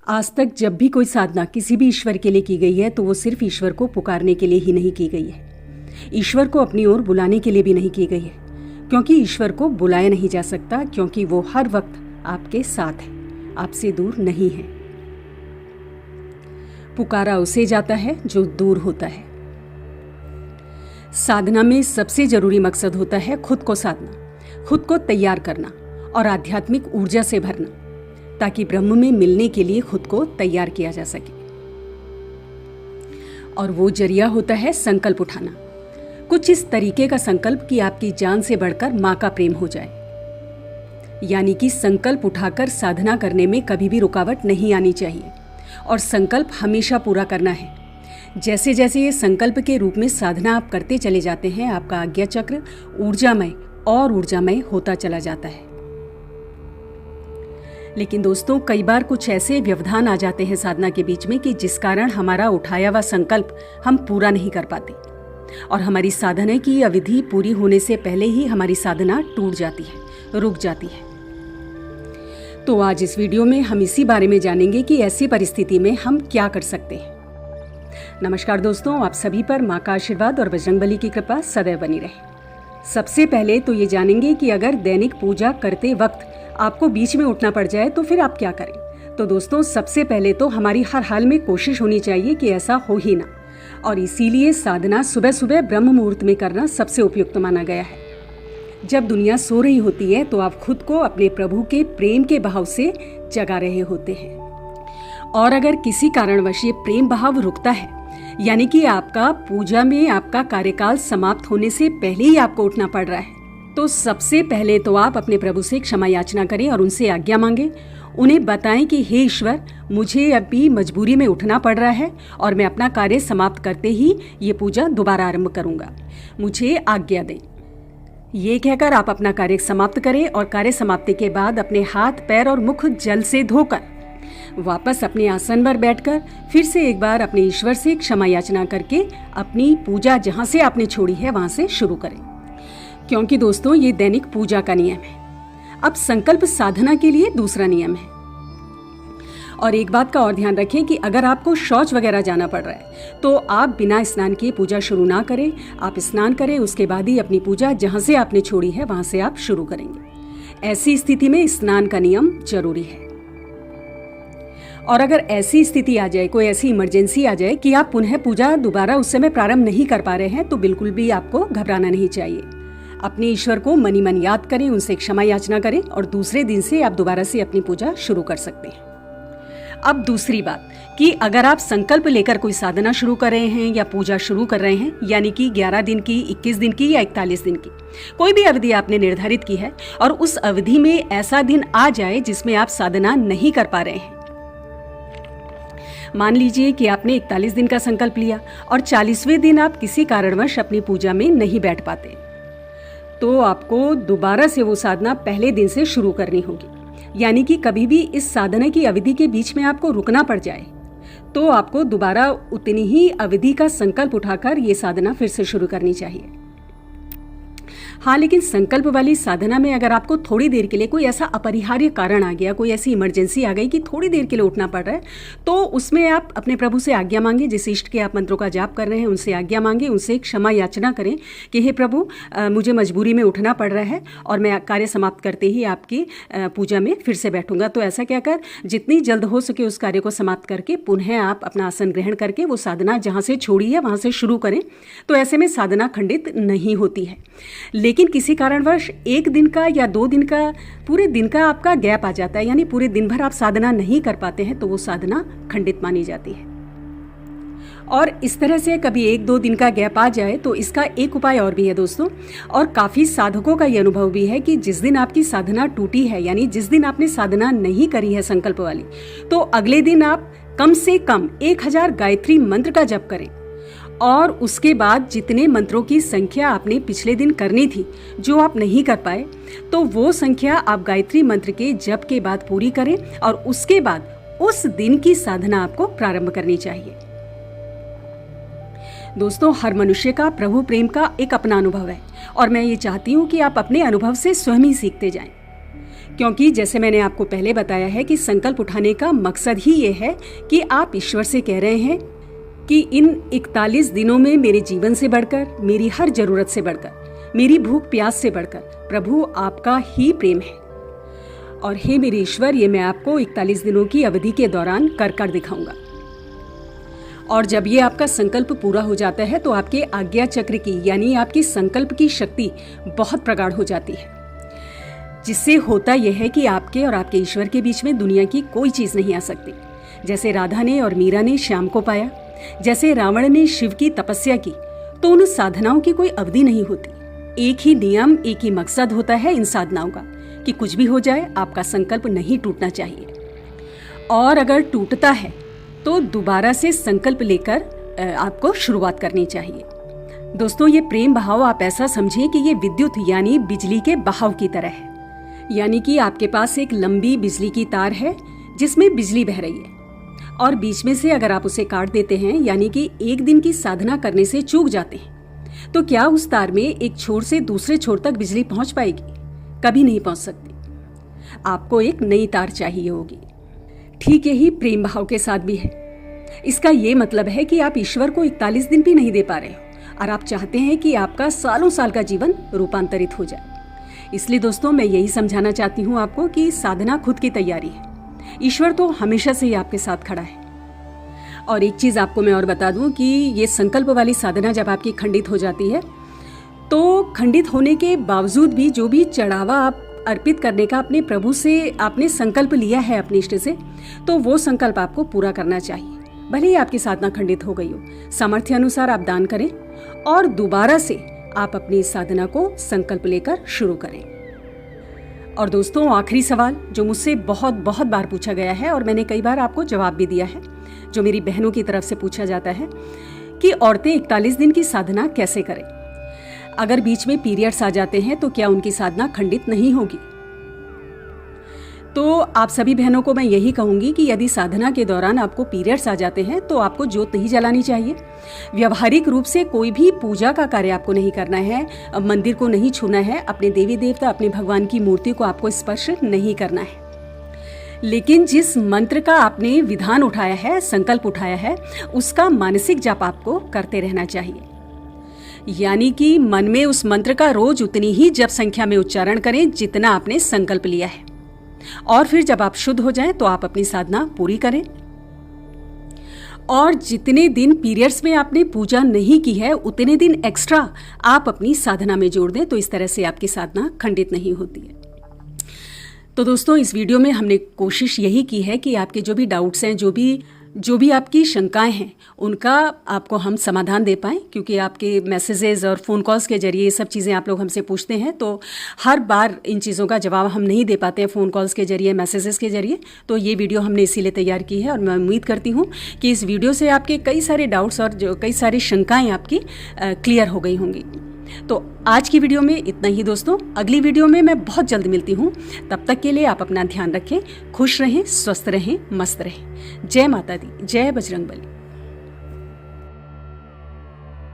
आज तक जब भी कोई साधना किसी भी ईश्वर के लिए की गई है तो वो सिर्फ ईश्वर को पुकारने के लिए ही नहीं की गई है। ईश्वर को अपनी ओर बुलाने के लिए भी नहीं की गई है, क्योंकि ईश्वर को बुलाया नहीं जा सकता, क्योंकि वो हर वक्त आपके साथ है, आपसे दूर नहीं है। पुकारा उसे जाता है जो दूर होता है। साधना में सबसे जरूरी मकसद होता है खुद को साधना, खुद को तैयार करना और आध्यात्मिक ऊर्जा से भरना, ताकि ब्रह्म में मिलने के लिए खुद को तैयार किया जा सके। और वो जरिया होता है संकल्प उठाना, कुछ इस तरीके का संकल्प कि आपकी जान से बढ़कर मां का प्रेम हो जाए। यानी कि संकल्प उठाकर साधना करने में कभी भी रुकावट नहीं आनी चाहिए और संकल्प हमेशा पूरा करना है। जैसे जैसे ये संकल्प के रूप में साधना आप करते चले जाते हैं, आपका आज्ञा चक्र ऊर्जामय और ऊर्जामय होता चला जाता है। लेकिन दोस्तों, कई बार कुछ ऐसे व्यवधान आ जाते हैं साधना के बीच में कि जिस कारण हमारा उठाया हुआ संकल्प हम पूरा नहीं कर पाते और हमारी साधना की अवधि पूरी होने से पहले ही हमारी साधना टूट जाती है, रुक जाती है। तो आज इस वीडियो में हम इसी बारे में जानेंगे कि ऐसी परिस्थिति में हम क्या कर सकते हैं। नमस्कार दोस्तों, आप सभी पर मां का आशीर्वाद और बजरंगबली की कृपा सदैव बनी रहे। सबसे पहले तो ये जानेंगे कि अगर दैनिक पूजा करते वक्त आपको बीच में उठना पड़ जाए तो फिर आप क्या करें। तो दोस्तों, सबसे पहले तो हमारी हर हाल में कोशिश होनी चाहिए कि ऐसा हो ही ना, और इसीलिए साधना सुबह सुबह ब्रह्म मुहूर्त में करना सबसे उपयुक्त माना गया है। जब दुनिया सो रही होती है तो आप खुद को अपने प्रभु के प्रेम के बहाव से जगा रहे होते हैं। और अगर किसी कारणवश ये प्रेम बहाव रुकता है, यानी कि आपका पूजा में आपका कार्यकाल समाप्त होने से पहले ही आपको उठना पड़ रहा है, तो सबसे पहले तो आप अपने प्रभु से क्षमा याचना करें और उनसे आज्ञा मांगे। उन्हें बताएं कि हे ईश्वर, मुझे अभी मजबूरी में उठना पड़ रहा है और मैं अपना कार्य समाप्त करते ही ये पूजा दोबारा आरंभ करूंगा, मुझे आज्ञा दें। ये कहकर आप अपना कार्य समाप्त करें और कार्य समाप्ति के बाद अपने हाथ, पैर और मुख जल से धोकर वापस अपने आसन पर बैठकर फिर से एक बार अपने ईश्वर से क्षमा याचना करके अपनी पूजा जहां से आपने छोड़ी है वहां से शुरू करें। क्योंकि दोस्तों, ये दैनिक पूजा का नियम है। अब संकल्प साधना के लिए दूसरा नियम है। और एक बात का और ध्यान रखें कि अगर आपको शौच वगैरह जाना पड़ रहा है तो आप बिना स्नान किए पूजा शुरू ना करें। आप स्नान करें, उसके बाद ही अपनी पूजा जहां से आपने छोड़ी है वहां से आप शुरू करेंगे। ऐसी स्थिति में स्नान का नियम जरूरी है। और अगर ऐसी स्थिति आ जाए, कोई ऐसी इमरजेंसी आ जाए कि आप पुनः पूजा दोबारा उस समय प्रारंभ नहीं कर पा रहे हैं, तो बिल्कुल भी आपको घबराना नहीं चाहिए। अपने ईश्वर को मनी मन याद करें, उनसे क्षमा याचना करें और दूसरे दिन से आप दोबारा से अपनी पूजा शुरू कर सकते हैं। अब दूसरी बात कि अगर आप संकल्प लेकर कोई साधना शुरू कर रहे हैं या पूजा शुरू कर रहे हैं, यानी कि 11 दिन की, 21 दिन की या 41 दिन की, कोई भी अवधि आपने निर्धारित की है और उस अवधि में ऐसा दिन आ जाए जिसमें आप साधना नहीं कर पा रहे हैं। मान लीजिए कि आपने 41 दिन का संकल्प लिया और 40वें दिन आप किसी कारणवश अपनी पूजा में नहीं बैठ पाते, तो आपको दोबारा से वो साधना पहले दिन से शुरू करनी होगी। यानी कि कभी भी इस साधना की अवधि के बीच में आपको रुकना पड़ जाए तो आपको दोबारा उतनी ही अवधि का संकल्प उठाकर ये साधना फिर से शुरू करनी चाहिए। हाँ, लेकिन संकल्प वाली साधना में अगर आपको थोड़ी देर के लिए कोई ऐसा अपरिहार्य कारण आ गया, कोई ऐसी इमरजेंसी आ गई कि थोड़ी देर के लिए उठना पड़ रहा है, तो उसमें आप अपने प्रभु से आज्ञा मांगे। जिस इष्ट के आप मंत्रों का जाप कर रहे हैं उनसे आज्ञा मांगे, उनसे क्षमा याचना करें कि हे प्रभु, मुझे मजबूरी में उठना पड़ रहा है और मैं कार्य समाप्त करते ही आपकी पूजा में फिर से बैठूंगा। तो ऐसा क्या कर जितनी जल्द हो सके उस कार्य को समाप्त करके पुनः आप अपना आसन ग्रहण करके वो साधना जहाँ से छोड़ी है वहाँ से शुरू करें। तो ऐसे में साधना खंडित नहीं होती है। लेकिन किसी कारणवश 1 दिन का या 2 दिन का, पूरे दिन का आपका गैप आ जाता है, यानी पूरे दिन भर आप साधना नहीं कर पाते हैं, तो वो साधना खंडित मानी जाती है। और इस तरह से कभी 1-2 दिन का गैप आ जाए तो इसका एक उपाय और भी है दोस्तों, और काफ़ी साधकों का ये अनुभव भी है कि जिस दिन आपकी साधना टूटी है, यानी जिस दिन आपने साधना नहीं करी है संकल्प वाली, तो अगले दिन आप कम से कम 1000 गायत्री मंत्र का जप करें। और उसके बाद जितने मंत्रों की संख्या आपने पिछले दिन करनी थी जो आप नहीं कर पाए, तो वो संख्या आप गायत्री मंत्र के जप के बाद पूरी करें और उसके बाद उस दिन की साधना आपको प्रारंभ करनी चाहिए। दोस्तों, हर मनुष्य का प्रभु प्रेम का एक अपना अनुभव है और मैं ये चाहती हूँ कि आप अपने अनुभव से स्वयं ही सीखते जाएं। क्योंकि जैसे मैंने आपको पहले बताया है कि संकल्प उठाने का मकसद ही ये है कि आप ईश्वर से कह रहे हैं कि इन 41 दिनों में मेरे जीवन से बढ़कर, मेरी हर जरूरत से बढ़कर, मेरी भूख प्यास से बढ़कर प्रभु आपका ही प्रेम है। और हे मेरे ईश्वर, ये मैं आपको 41 दिनों की अवधि के दौरान कर कर दिखाऊंगा। और जब ये आपका संकल्प पूरा हो जाता है तो आपके आज्ञा चक्र की यानी आपकी संकल्प की शक्ति बहुत प्रगाढ़ हो जाती है, जिससे होता यह है कि आपके और आपके ईश्वर के बीच में दुनिया की कोई चीज नहीं आ सकती। जैसे राधा ने और मीरा ने श्याम को पाया, जैसे रावण ने शिव की तपस्या की, तो उन साधनाओं की कोई अवधि नहीं होती। एक ही नियम, एक ही मकसद होता है इन साधनाओं का कि कुछ भी हो जाए आपका संकल्प नहीं टूटना चाहिए, और अगर टूटता है तो दोबारा से संकल्प लेकर आपको शुरुआत करनी चाहिए। दोस्तों, ये प्रेम बहाव आप ऐसा समझें कि ये विद्युत यानी बिजली के बहाव की तरह है। यानी कि आपके पास एक लंबी बिजली की तार है जिसमें बिजली बह रही है, और बीच में से अगर आप उसे काट देते हैं यानी कि एक दिन की साधना करने से चूक जाते हैं, तो क्या उस तार में एक छोर से दूसरे छोर तक बिजली पहुंच पाएगी? कभी नहीं पहुंच सकती। आपको एक नई तार चाहिए होगी। ठीक यही प्रेम भाव के साथ भी है। इसका ये मतलब है कि आप ईश्वर को 41 दिन भी नहीं दे पा रहे हो और आप चाहते हैं कि आपका सालों साल का जीवन रूपांतरित हो जाए। इसलिए दोस्तों, मैं यही समझाना चाहती हूँ आपको कि साधना खुद की तैयारी है। ईश्वर तो हमेशा से ही आपके साथ खड़ा है। और एक चीज आपको मैं और बता दूं कि ये संकल्प वाली साधना जब आपकी खंडित हो जाती है, तो खंडित होने के बावजूद भी जो भी चढ़ावा आप अर्पित करने का अपने प्रभु से आपने संकल्प लिया है अपने इष्ट से, तो वो संकल्प आपको पूरा करना चाहिए। भले ही आपकी साधना खंडित हो गई हो, सामर्थ्य अनुसार आप दान करें और दोबारा से आप अपनी साधना को संकल्प लेकर शुरू करें। और दोस्तों, आखिरी सवाल जो मुझसे बहुत बहुत बार पूछा गया है और मैंने कई बार आपको जवाब भी दिया है, जो मेरी बहनों की तरफ से पूछा जाता है कि औरतें 41 दिन की साधना कैसे करें? अगर बीच में पीरियड्स आ जाते हैं तो क्या उनकी साधना खंडित नहीं होगी? तो आप सभी बहनों को मैं यही कहूंगी कि यदि साधना के दौरान आपको पीरियड्स आ जाते हैं तो आपको ज्योत नहीं जलानी चाहिए। व्यवहारिक रूप से कोई भी पूजा का कार्य आपको नहीं करना है, मंदिर को नहीं छूना है, अपने देवी देवता, अपने भगवान की मूर्ति को आपको स्पर्श नहीं करना है। लेकिन जिस मंत्र का आपने विधान उठाया है, संकल्प उठाया है, उसका मानसिक जाप आपको करते रहना चाहिए। यानी कि मन में उस मंत्र का रोज उतनी ही जप संख्या में उच्चारण करें जितना आपने संकल्प लिया है, और फिर जब आप शुद्ध हो जाएं तो आप अपनी साधना पूरी करें। और जितने दिन पीरियड्स में आपने पूजा नहीं की है उतने दिन एक्स्ट्रा आप अपनी साधना में जोड़ दें, तो इस तरह से आपकी साधना खंडित नहीं होती है। तो दोस्तों, इस वीडियो में हमने कोशिश यही की है कि आपके जो भी डाउट्स हैं, जो भी आपकी शंकाएं हैं, उनका आपको हम समाधान दे पाएं, क्योंकि आपके मैसेजेस और फ़ोन कॉल्स के जरिए ये सब चीज़ें आप लोग हमसे पूछते हैं, तो हर बार इन चीज़ों का जवाब हम नहीं दे पाते हैं फ़ोन कॉल्स के जरिए, मैसेजेस के जरिए। तो ये वीडियो हमने इसीलिए तैयार की है और मैं उम्मीद करती हूँ कि इस वीडियो से आपके कई सारे डाउट्स और जो कई सारी शंकाएँ आपकी क्लियर हो गई होंगी। तो आज की वीडियो में इतना ही दोस्तों। अगली वीडियो में मैं बहुत जल्द मिलती हूँ। तब तक के लिए आप अपना ध्यान रखें, खुश रहें, स्वस्थ रहें, मस्त रहें। जय माता दी, जय बजरंग बली।